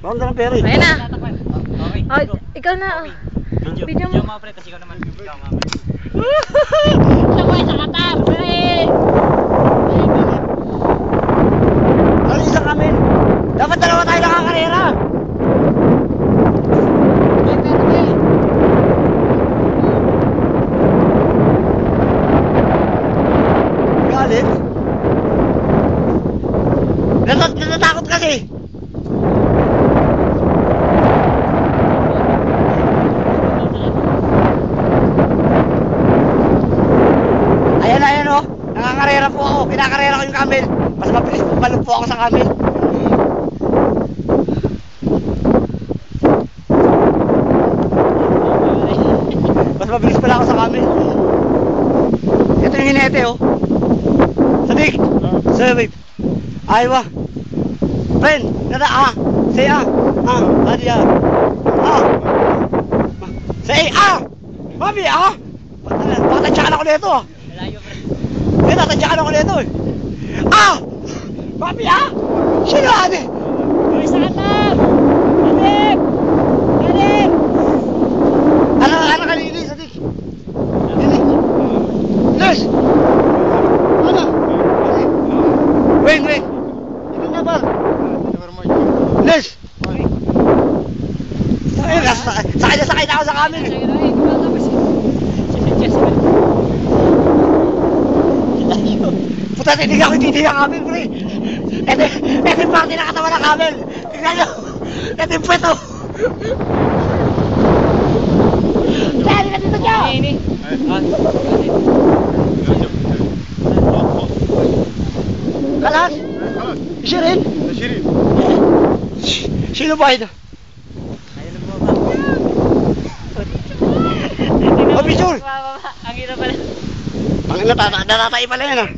Bawang dalang pera eh. Ayan na. Okay. Oh, ikaw na. Oh. Video. Video mo. Video mo, pre. Tapos ikaw naman. Ikaw nga, pre. Sabay sa Qatar. Hey! Ano isa kami? Dapat dalawa tayo nakakarera. Galit? Natatakot kasi. Ayan oh. Nakakarera po ako. Kinakarera ko yung camel. Mas mabilis pumalo po ako sa camel. Mas mabilis pala ako sa camel. Ito yung hinete oh. Sadik! Sadik! Aywa! Friend! Nada ah! Say ah! Ah! Adi ah! Ah! Say ah! Mami ah! Patansyakan ako nito ah! Malayo, pre. Eh, tatansyakan ako nito eh! Ah! Mami ah! Sino ate? Sabay sa Qatar. Sadik! Sadik! Ano kanini, Sadik? Sadik? Nurse! Ano? Wait! Ito na ba? Nurse! Ayun, sakay na ako sa camel eh. Puta, tinig ako titig ang camel, pre. Ito yung parte na katawan ng camel. Tignan nyo. Ito yung puweto. Dali na dito nyo. Ini. Kalas? Shirin? Shirin. Sino ba ito? Ayun ang baba. Oh, Bichul! Ang hirap pala. Ang natatay pala yan ah.